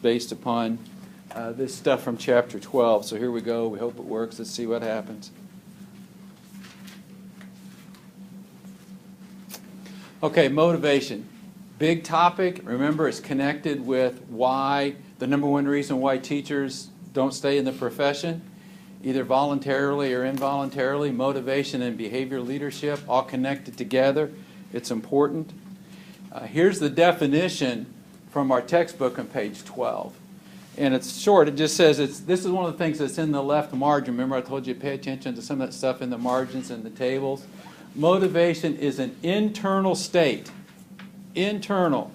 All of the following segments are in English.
based upon this stuff from chapter 12. So here we go. We hope it works. Let's see what happens. Okay, motivation. Big topic. Remember, it's connected with why, the number one reason why teachers don't stay in the profession, either voluntarily or involuntarily. Motivation and behavior leadership, all connected together. It's important. Here's the definition from our textbook on page 12. And it's short. It just says, this is one of the things that's in the left margin. Remember I told you to pay attention to some of that stuff in the margins and the tables? Motivation is an internal state. Internal.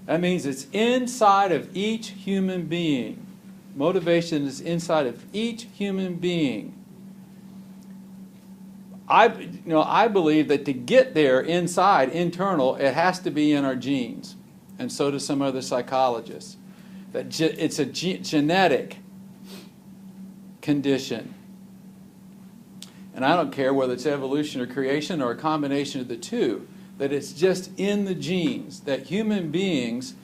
That means it's inside of each human being. Motivation is inside of each human being. I believe that to get there inside, internal, it has to be in our genes. And so do some other psychologists. That it's a genetic condition. And I don't care whether it's evolution or creation or a combination of the two, that it's just in the genes, that human beings,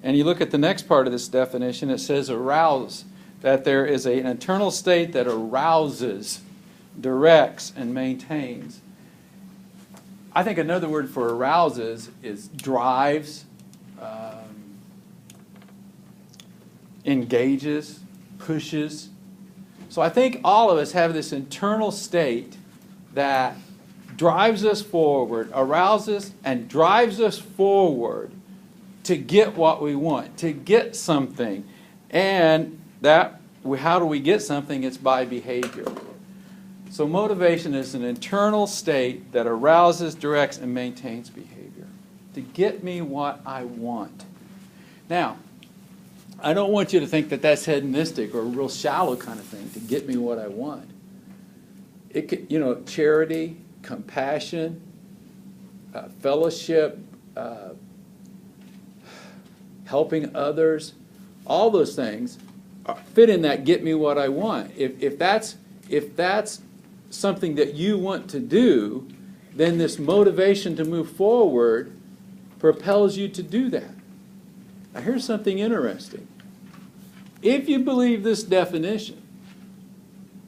and you look at the next part of this definition, it says arouse, that there is an internal state that arouses, directs, and maintains. I think another word for arouses is drives, engages, pushes. So I think all of us have this internal state that drives us forward, arouses and drives us forward to get what we want, to get something. And how do we get something? It's by behavior. So motivation is an internal state that arouses, directs, and maintains behavior to get me what I want. Now, I don't want you to think that that's hedonistic or a real shallow kind of thing, to get me what I want. It could, charity, compassion, fellowship, helping others, all those things fit in that get me what I want. If that's something that you want to do, then this motivation to move forward propels you to do that. Now here's something interesting. If you believe this definition,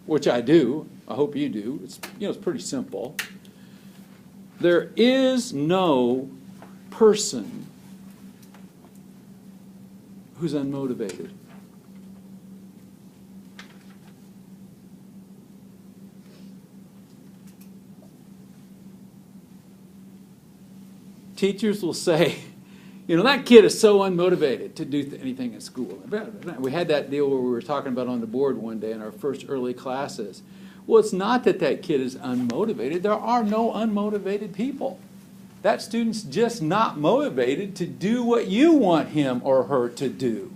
which I do, I hope you do, it's pretty simple. There is no person who's unmotivated. Teachers will say, that kid is so unmotivated to do anything in school. We had that deal where we were talking about on the board one day in our first early classes. Well, it's not that kid is unmotivated. There are no unmotivated people. That student's just not motivated to do what you want him or her to do.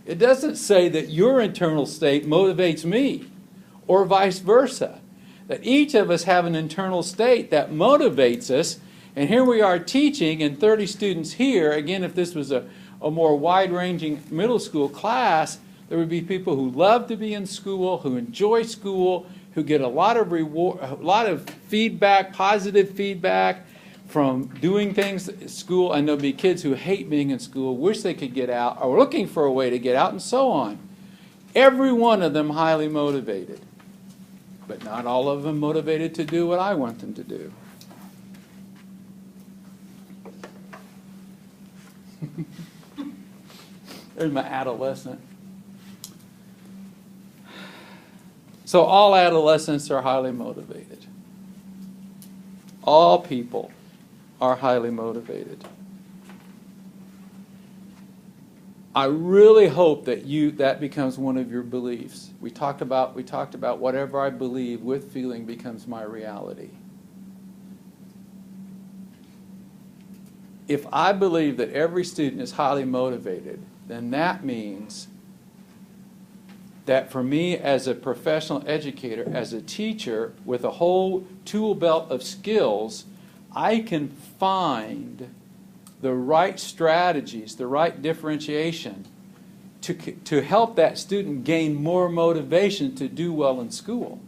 It doesn't say that your internal state motivates me or vice versa. That each of us have an internal state that motivates us. And here we are teaching, and 30 students here. Again, if this was a more wide-ranging middle school class, there would be people who love to be in school, who enjoy school, who get a lot of reward, a lot of feedback, positive feedback from doing things at school. And there'll be kids who hate being in school, wish they could get out, or looking for a way to get out, and so on. Every one of them highly motivated, but not all of them motivated to do what I want them to do. There's my adolescent. So all adolescents are highly motivated. All people are highly motivated. I really hope that that becomes one of your beliefs. We talked about whatever I believe with feeling becomes my reality. If I believe that every student is highly motivated, then that means that for me as a professional educator, as a teacher with a whole tool belt of skills, I can find the right strategies, the right differentiation to help that student gain more motivation to do well in school.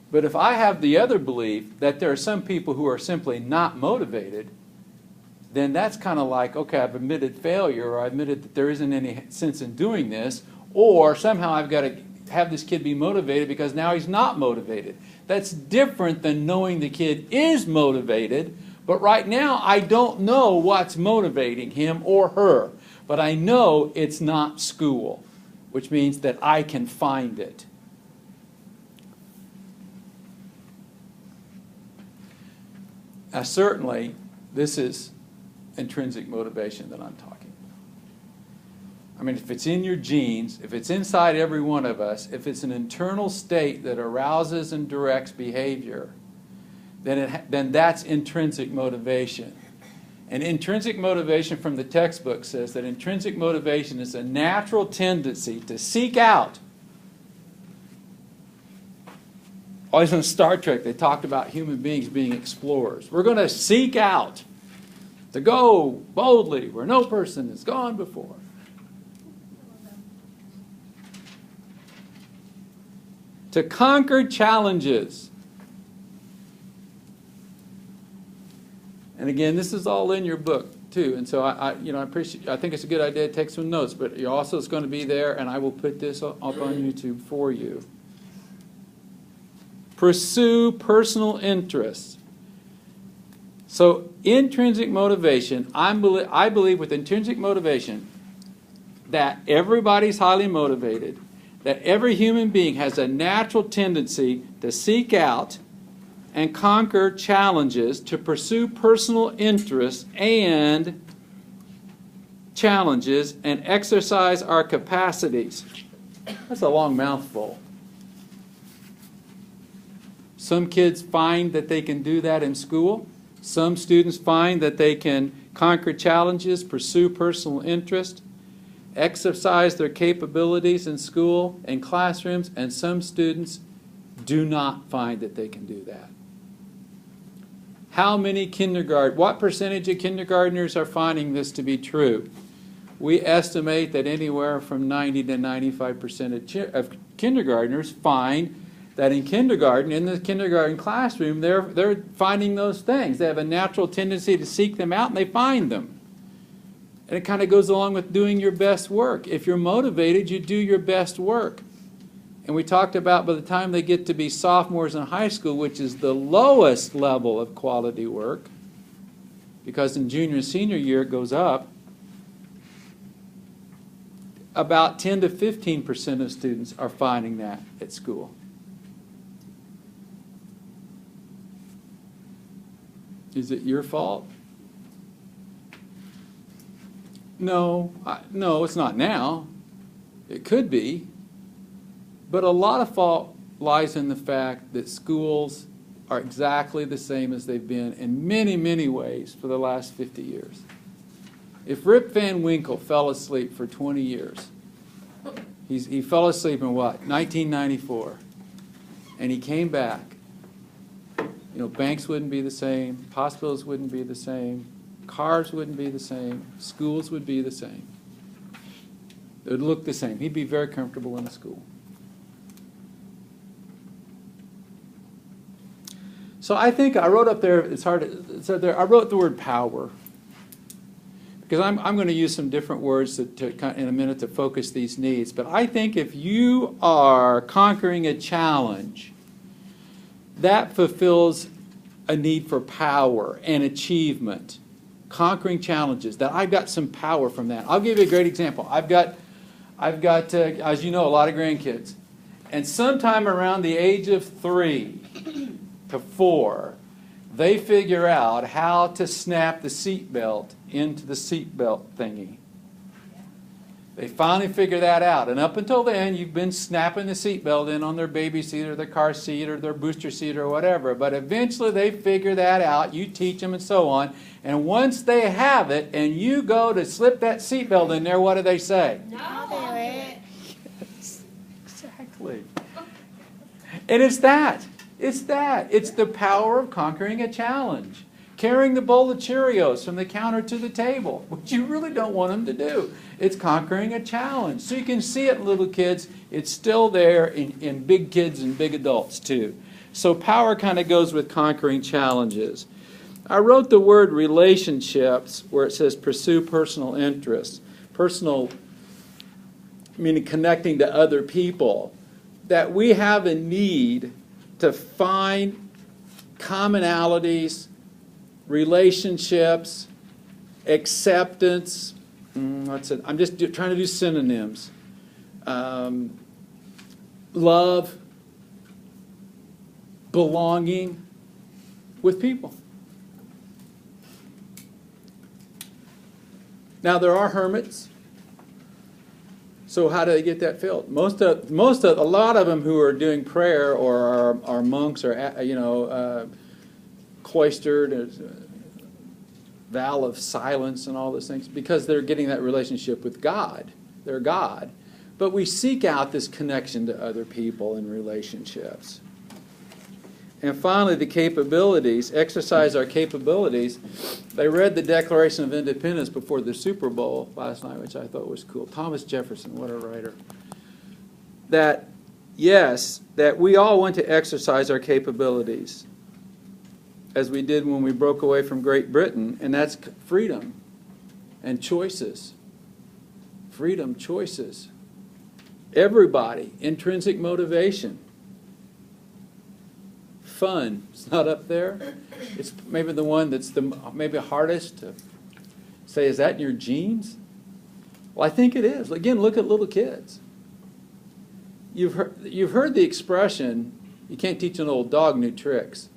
But if I have the other belief that there are some people who are simply not motivated, then that's kind of like, okay, I've admitted failure, or I admitted that there isn't any sense in doing this, or somehow I've got to have this kid be motivated because now he's not motivated. That's different than knowing the kid is motivated, but right now I don't know what's motivating him or her, but I know it's not school, which means that I can find it. Now, certainly, this is intrinsic motivation that I'm talking about. I mean, if it's in your genes, if it's inside every one of us, if it's an internal state that arouses and directs behavior, then that's intrinsic motivation. And intrinsic motivation from the textbook says that intrinsic motivation is a natural tendency to seek out. Always in Star Trek, they talked about human beings being explorers. We're going to seek out, to go boldly where no person has gone before. To conquer challenges. And again, this is all in your book too. And so I think it's a good idea to take some notes, but you also it's going to be there, and I will put this up on YouTube for you. Pursue personal interests. So intrinsic motivation, I believe with intrinsic motivation that everybody's highly motivated, that every human being has a natural tendency to seek out and conquer challenges, to pursue personal interests and challenges, and exercise our capacities. That's a long mouthful. Some kids find that they can do that in school. Some students find that they can conquer challenges, pursue personal interest, exercise their capabilities in school and classrooms, and some students do not find that they can do that. What percentage of kindergartners are finding this to be true? We estimate that anywhere from 90 to 95% of kindergartners find that in kindergarten, in the kindergarten classroom, they're finding those things. They have a natural tendency to seek them out, and they find them. And it kind of goes along with doing your best work. If you're motivated, you do your best work. And we talked about by the time they get to be sophomores in high school, which is the lowest level of quality work, because in junior and senior year it goes up, about 10 to 15% of students are finding that at school. Is it your fault? No, it's not now. It could be. But a lot of fault lies in the fact that schools are exactly the same as they've been in many, many ways for the last 50 years. If Rip Van Winkle fell asleep for 20 years, he fell asleep in what? 1994. And he came back. Banks wouldn't be the same, hospitals wouldn't be the same, cars wouldn't be the same, schools would be the same. It would look the same. He'd be very comfortable in a school. So I think I wrote up there, it's hard to, so there, I wrote the word power. Because I'm going to use some different words in a minute to focus these needs. But I think if you are conquering a challenge, that fulfills a need for power and achievement. Conquering challenges, that I've got some power from that. I'll give you a great example. I've got as you know, a lot of grandkids. And sometime around the age of 3 to 4, they figure out how to snap the seatbelt into the seatbelt thingy. They finally figure that out. And up until then, you've been snapping the seatbelt in on their baby seat or their car seat or their booster seat or whatever. But eventually they figure that out. You teach them and so on. And once they have it and you go to slip that seatbelt in there, what do they say? No, do it. Yes, exactly. And it's that. It's that. It's the power of conquering a challenge. Carrying the bowl of Cheerios from the counter to the table, which you really don't want them to do. It's conquering a challenge. So you can see it in little kids. It's still there in big kids and big adults too. So power kind of goes with conquering challenges. I wrote the word relationships where it says pursue personal interests. Personal meaning connecting to other people. That we have a need to find commonalities, relationships, acceptance. I'm just trying to do synonyms. Love, belonging with people. Now there are hermits. So how do they get that filled? A lot of them who are doing prayer or are monks or cloistered, vow of silence and all those things, because they're getting that relationship with God. They're God. But we seek out this connection to other people and relationships. And finally, the capabilities, exercise our capabilities. They read the Declaration of Independence before the Super Bowl last night, which I thought was cool. Thomas Jefferson, what a writer. That, yes, that we all want to exercise our capabilities, as we did when we broke away from Great Britain, and that's freedom and choices. Freedom, choices. Everybody, intrinsic motivation. Fun. It's not up there. It's maybe the one that's maybe hardest to say, is that in your genes? Well, I think it is. Again, look at little kids. You've heard the expression, you can't teach an old dog new tricks.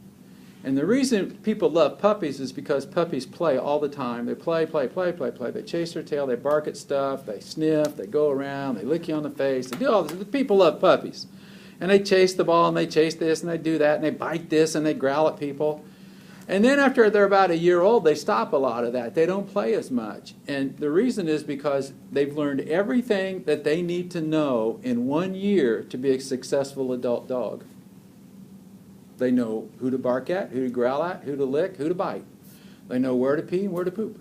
And the reason people love puppies is because puppies play all the time. They play. They chase their tail, they bark at stuff, they sniff, they go around, they lick you on the face, they do all this. People love puppies. And they chase the ball, and they chase this, and they do that, and they bite this, and they growl at people. And then after they're about a year old, they stop a lot of that. They don't play as much. And the reason is because they've learned everything that they need to know in 1 year to be a successful adult dog. They know who to bark at, who to growl at, who to lick, who to bite. They know where to pee and where to poop.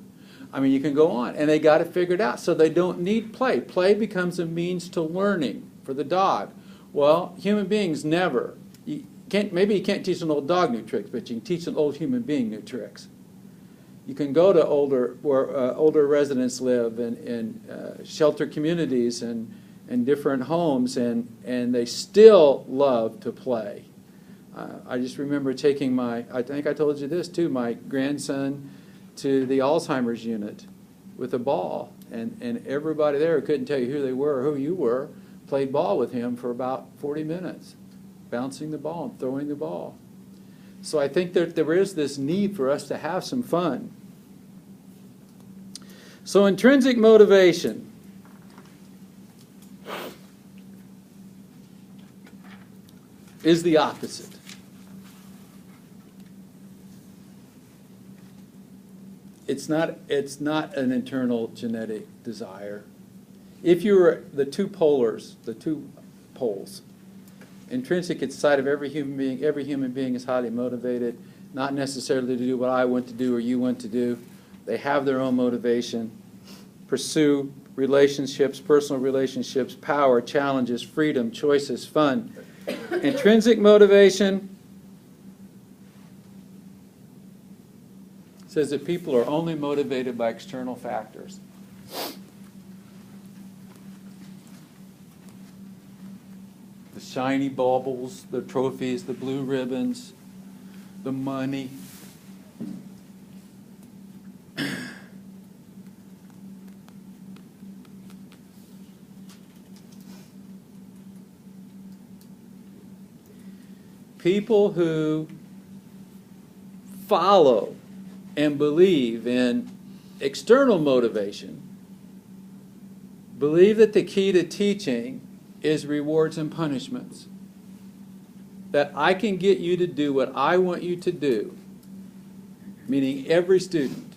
I mean, you can go on. And they got it figured out, so they don't need play. Play becomes a means to learning for the dog. Well, human beings never. Maybe you can't teach an old dog new tricks, but you can teach an old human being new tricks. You can go to where older residents live in shelter communities and different homes, and they still love to play. I just remember taking I think I told you this too, my grandson to the Alzheimer's unit with a ball, and everybody there who couldn't tell you who they were or who you were played ball with him for about 40 minutes, bouncing the ball and throwing the ball. So I think that there is this need for us to have some fun. So intrinsic motivation. Is the opposite. It's not an internal genetic desire. If you were the two poles, intrinsic, it's the side of every human being. Every human being is highly motivated, not necessarily to do what I want to do or you want to do. They have their own motivation. Pursue relationships, personal relationships, power, challenges, freedom, choices, fun. Intrinsic motivation says that people are only motivated by external factors. The shiny baubles, the trophies, the blue ribbons, the money. People who follow and believe in external motivation believe that the key to teaching is rewards and punishments. That I can get you to do what I want you to do, meaning every student,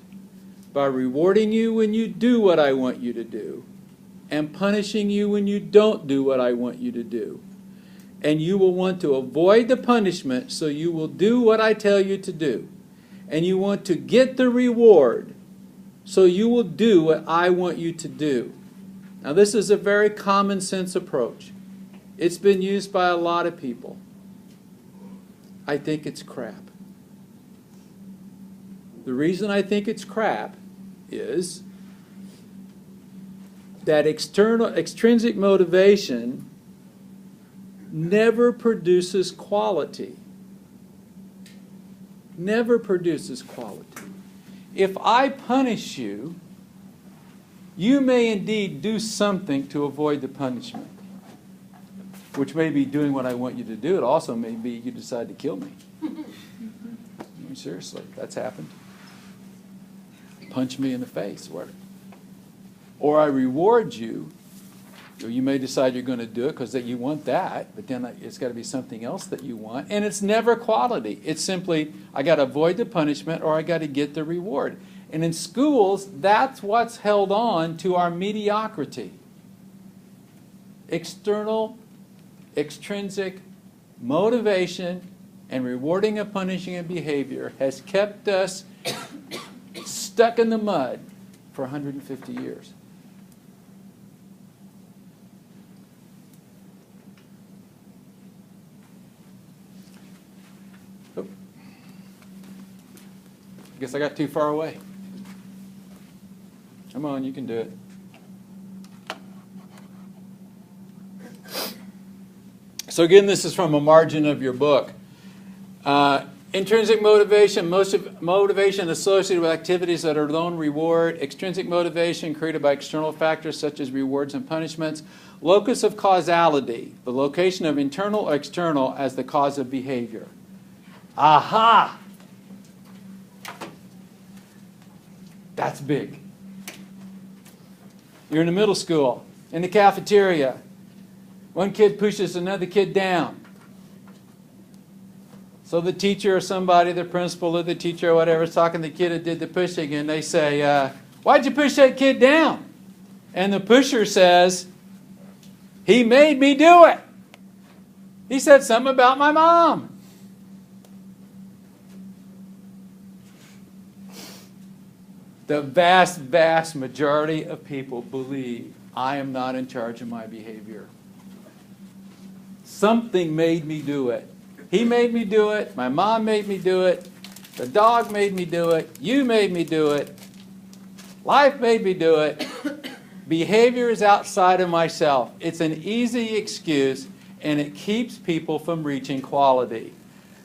by rewarding you when you do what I want you to do and punishing you when you don't do what I want you to do. And you will want to avoid the punishment, so you will do what I tell you to do. And you want to get the reward, so you will do what I want you to do. Now, this is a very common sense approach. It's been used by a lot of people. I think it's crap. The reason I think it's crap is that extrinsic motivation never produces quality. Never produces quality. If I punish you, you may indeed do something to avoid the punishment, which may be doing what I want you to do. It also may be you decide to kill me. I mean, seriously, that's happened. Punch me in the face. Or I reward you. You may decide you're going to do it because you want that, but then it's got to be something else that you want. And it's never quality. It's simply, I got to avoid the punishment or I got to get the reward. And in schools, that's what's held on to our mediocrity. Extrinsic motivation and rewarding and punishing a behavior has kept us stuck in the mud for 150 years. I guess I got too far away. Come on, you can do it. So again, this is from a margin of your book. Intrinsic motivation, motivation associated with activities that are loan reward. Extrinsic motivation created by external factors such as rewards and punishments. Locus of causality, the location of internal or external as the cause of behavior. Aha! That's big. You're in the middle school, in the cafeteria. One kid pushes another kid down. So the teacher or somebody, the principal or the teacher or whatever, is talking to the kid that did the pushing, and they say, why'd you push that kid down? And the pusher says, he made me do it. He said something about my mom. The vast, vast majority of people believe I am not in charge of my behavior. Something made me do it. He made me do it. My mom made me do it. The dog made me do it. You made me do it. Life made me do it. Behavior is outside of myself. It's an easy excuse, and it keeps people from reaching quality.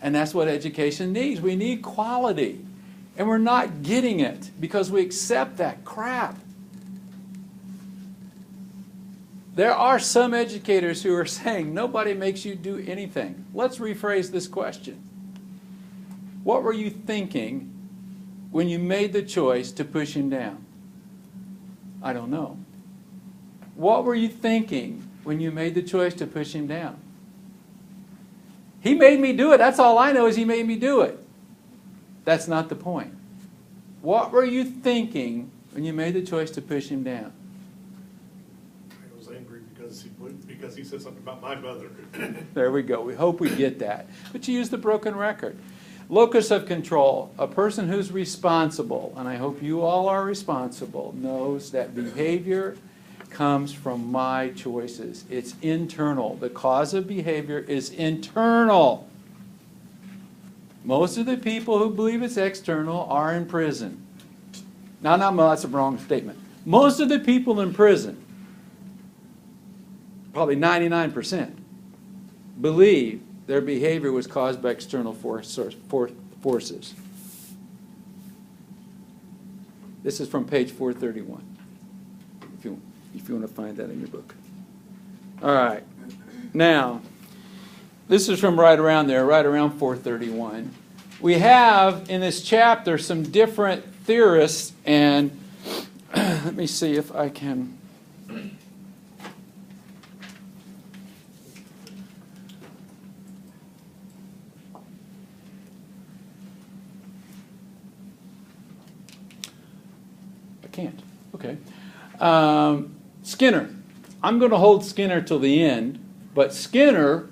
And that's what education needs. We need quality. And we're not getting it because we accept that crap. There are some educators who are saying nobody makes you do anything. Let's rephrase this question. What were you thinking when you made the choice to push him down? I don't know. What were you thinking when you made the choice to push him down? He made me do it. That's all I know is he made me do it. That's not the point. What were you thinking when you made the choice to push him down? I was angry because he said something about my mother. There we go. We hope we get that. But you use the broken record. Locus of control. A person who's responsible, and I hope you all are responsible, knows that behavior comes from my choices. It's internal. The cause of behavior is internal. Most of the people who believe it's external are in prison. No, that's a wrong statement. Most of the people in prison, probably 99%, believe their behavior was caused by external forces. This is from page 431, if you want to find that in your book. All right. Now, this is from right around there, right around 431. We have in this chapter some different theorists, and let me see if I can. I can't. Okay. Skinner. I'm going to hold Skinner till the end, but Skinner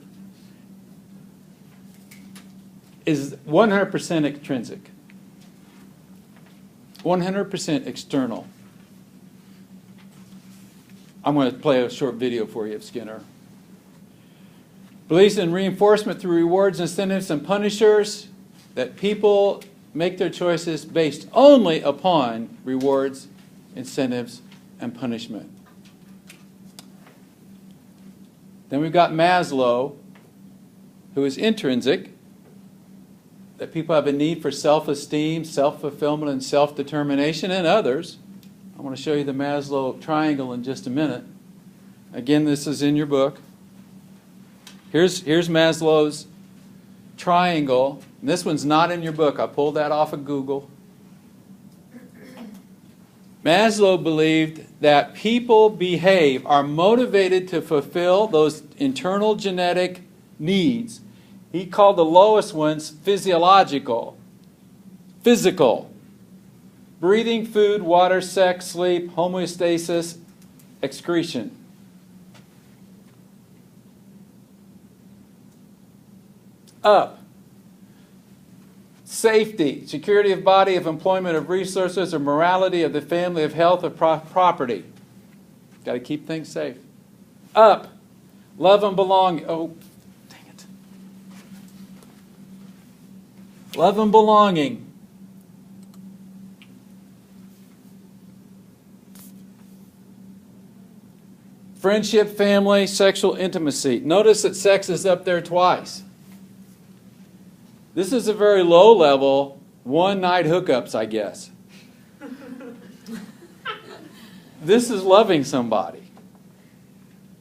is 100% extrinsic, 100% external. I'm going to play a short video for you of Skinner. Believes in reinforcement through rewards, incentives, and punishers, that people make their choices based only upon rewards, incentives, and punishment. Then we've got Maslow, who is intrinsic, that people have a need for self-esteem, self-fulfillment, and self-determination, and others. I want to show you the Maslow Triangle in just a minute. Again, this is in your book. Here's Maslow's Triangle. This one's not in your book. I pulled that off of Google. Maslow believed that people are motivated to fulfill those internal genetic needs. He called the lowest ones physical. Breathing, food, water, sex, sleep, homeostasis, excretion. Up. Safety, security of body, of employment, of resources, of morality, of the family, of health, of property. Got to keep things safe. Up. Love and belonging. Oh, dang it. Love and belonging. Friendship, family, sexual intimacy. Notice that sex is up there twice. This is a very low level, one-night hookups, I guess. This is loving somebody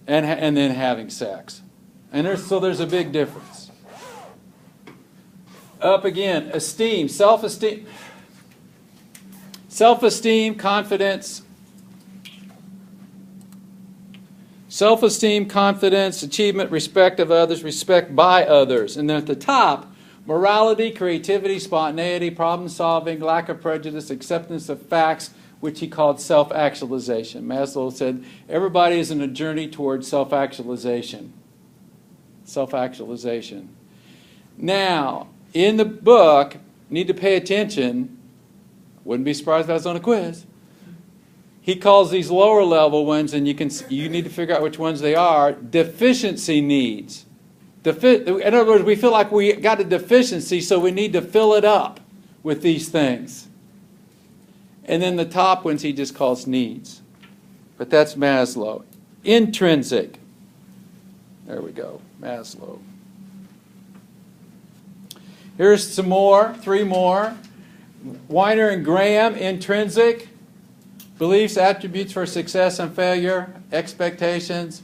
and then having sex. And there's a big difference. Up again, esteem, self-esteem. Self-esteem, confidence. Self-esteem, confidence, achievement, respect of others, respect by others. And then at the top, morality, creativity, spontaneity, problem-solving, lack of prejudice, acceptance of facts, which he called self-actualization. Maslow said everybody is in a journey towards self-actualization. Self-actualization. Now, in the book, you need to pay attention. Wouldn't be surprised if I was on a quiz. He calls these lower level ones, and you need to figure out which ones they are, deficiency needs. In other words, we feel like we got a deficiency, so we need to fill it up with these things. And then the top ones he just calls needs. But that's Maslow. Intrinsic. There we go, Maslow. Here's some more, 3 more. Weiner and Graham, intrinsic. Beliefs, attributes for success and failure, expectations.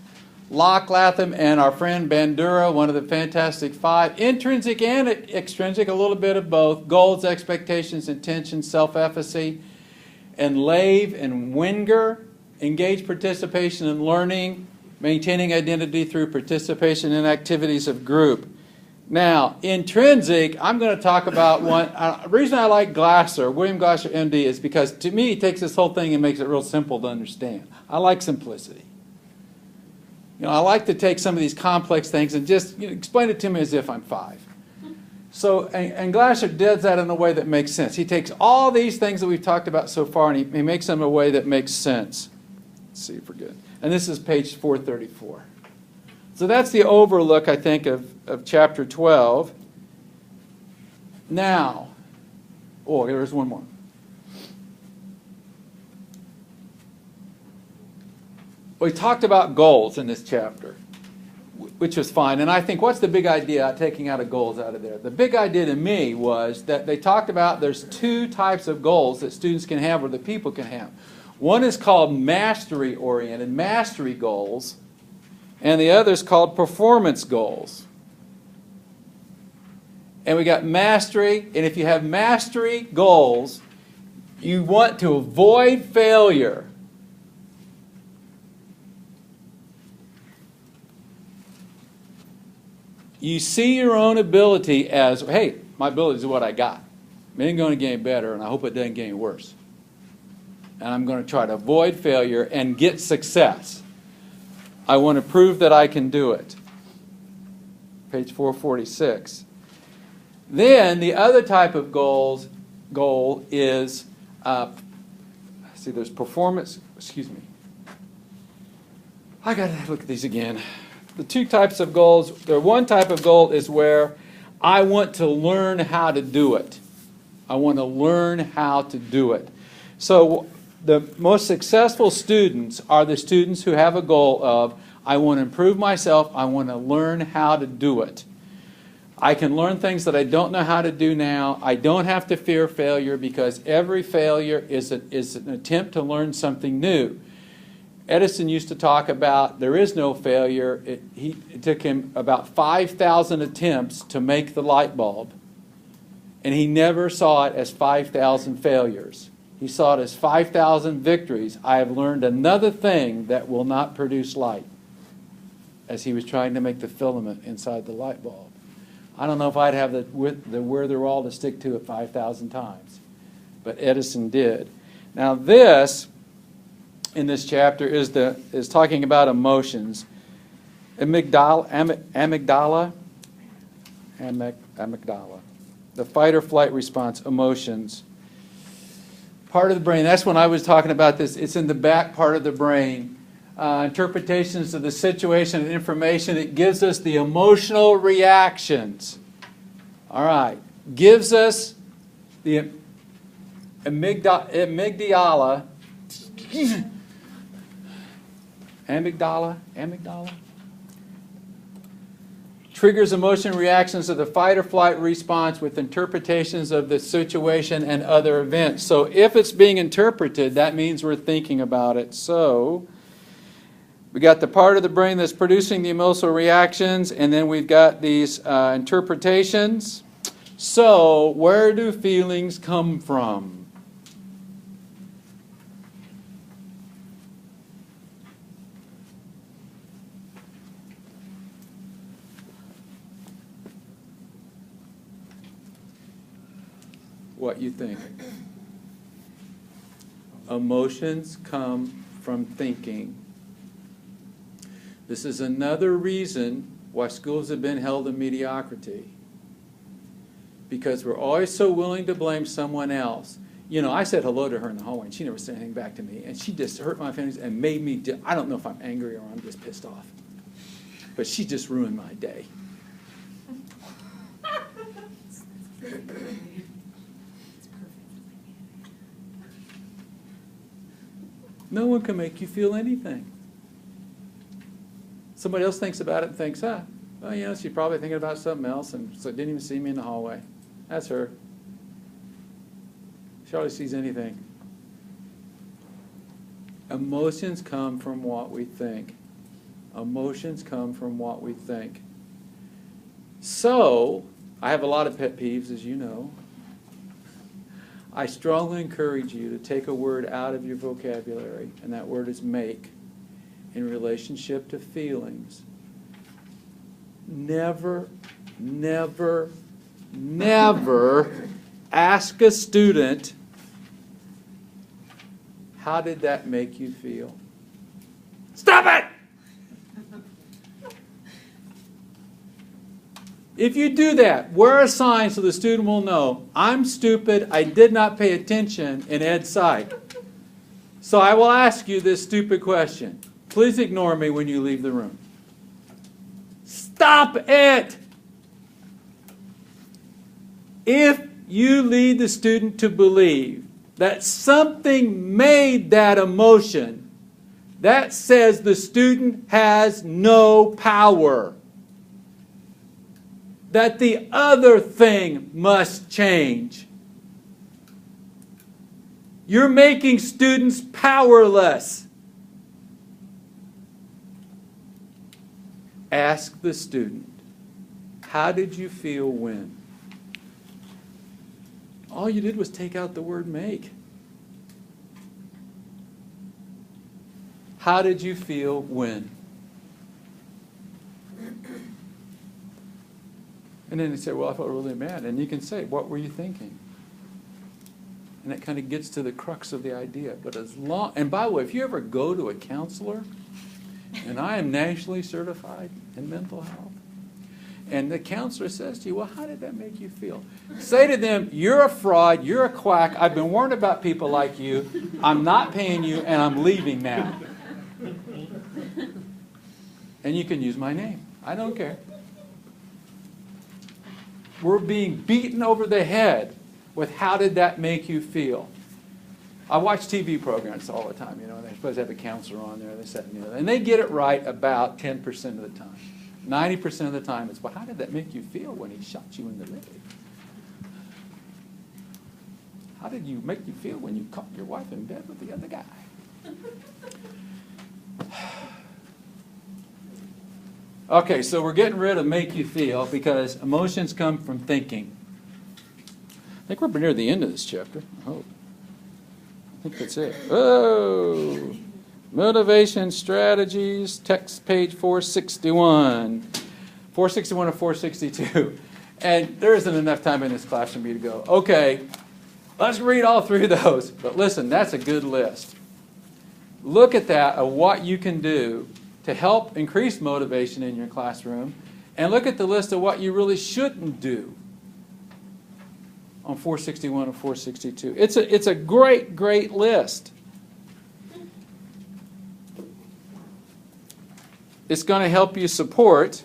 Locke, Latham, and our friend Bandura, one of the Fantastic Five. Intrinsic and extrinsic, a little bit of both. Goals, expectations, intentions, self-efficacy. And Lave and Wenger, engage participation in learning, maintaining identity through participation in activities of group. Now, intrinsic, I'm going to talk about one. The reason I like Glasser, William Glasser, MD, is because to me he takes this whole thing and makes it real simple to understand. I like simplicity. I like to take some of these complex things and just explain it to me as if I'm 5. So, and Glasser does that in a way that makes sense. He takes all these things that we've talked about so far and he makes them in a way that makes sense. Let's see if we're good. And this is page 434. So that's the overlook, I think, of chapter 12. Now, there's one more. We talked about goals in this chapter, which was fine. And I think, what's the big idea taking out of goals out of there? The big idea to me was that they talked about there's 2 types of goals that students can have or that people can have. One is called mastery-oriented, mastery goals, and the other is called performance goals. And we got mastery, and if you have mastery goals, you want to avoid failure. You see your own ability as, hey, my ability is what I got. It ain't going to get any better, and I hope it doesn't get any worse. And I'm going to try to avoid failure and get success. I want to prove that I can do it. Page 446. Then the other type of goal is, there's performance, I got to look at these again. The 2 types of goals, one type of goal is where I want to learn how to do it. I want to learn how to do it. So the most successful students are the students who have a goal of, I want to improve myself, I want to learn how to do it. I can learn things that I don't know how to do now. I don't have to fear failure because every failure is an attempt to learn something new. Edison used to talk about there is no failure. It took him about 5,000 attempts to make the light bulb, and he never saw it as 5,000 failures. He saw it as 5,000 victories. I have learned another thing that will not produce light, as he was trying to make the filament inside the light bulb. I don't know if I'd have the wherewithal to stick to it 5,000 times, but Edison did. Now this, in this chapter, is talking about emotions. Amygdala, the fight or flight response, emotions. Part of the brain, that's when I was talking about this, it's in the back part of the brain. Interpretations of the situation and information, it gives us the emotional reactions. All right, gives us the amygdala, triggers emotion reactions of the fight or flight response with interpretations of the situation and other events. So if it's being interpreted, that means we're thinking about it. So we got the part of the brain that's producing the emotional reactions, and then we've got these interpretations. So where do feelings come from? What you think? Emotions come from thinking. This is another reason why schools have been held in mediocrity. Because we're always so willing to blame someone else. You know, I said hello to her in the hallway, and she never said anything back to me. And she just hurt my feelings and made me, I don't know if I'm angry or I'm just pissed off. But she just ruined my day. No one can make you feel anything. Somebody else thinks about it and thinks, well, you know, she's probably thinking about something else, and so didn't even see me in the hallway. That's her. She hardly sees anything. Emotions come from what we think. Emotions come from what we think. So, I have a lot of pet peeves, as you know. I strongly encourage you to take a word out of your vocabulary, and that word is make, in relationship to feelings. Never, never, never ask a student, how did that make you feel? Stop it! If you do that, wear a sign so the student will know, I'm stupid, I did not pay attention in Ed Psych. So I will ask you this stupid question. Please ignore me when you leave the room. Stop it! If you lead the student to believe that something made that emotion, that says the student has no power. That the other thing must change. You're making students powerless. Ask the student, how did you feel when? All you did was take out the word make. How did you feel when? And then they say, well, I felt really mad. And you can say, what were you thinking? And that kind of gets to the crux of the idea. But as long, and by the way, if you ever go to a counselor, and I am nationally certified in mental health, and the counselor says to you, well, how did that make you feel? Say to them, you're a fraud, you're a quack, I've been warned about people like you, I'm not paying you, and I'm leaving now. And you can use my name. I don't care. We're being beaten over the head with how did that make you feel. I watch TV programs all the time, and they're supposed to have a counselor on there, and they get it right about 10% of the time. 90% of the time it's, well, how did that make you feel when he shot you in the leg? How did you make you feel when you caught your wife in bed with the other guy? Okay, so we're getting rid of make you feel because emotions come from thinking. I think we're near the end of this chapter, I hope. I think that's it. Oh, motivation strategies, text page 461. 461 or 462. And there isn't enough time in this class for me to go, okay, let's read all three of those. But listen, that's a good list. Look at that of what you can do to help increase motivation in your classroom, and look at the list of what you really shouldn't do on 461 and 462. It's a great, great list. It's going to help you support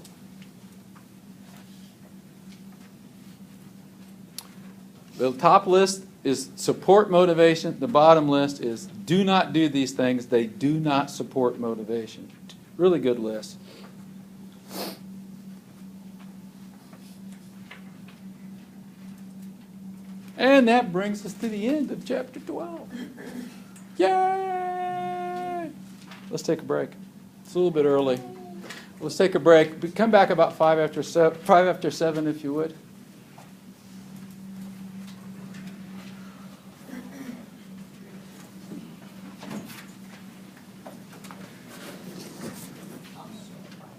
the top list is support motivation. The bottom list is do not do these things. They do not support motivation. Really good list. And that brings us to the end of chapter 12. Yay! Let's take a break. It's a little bit early. Let's take a break. Come back about 5 after 7 if you would.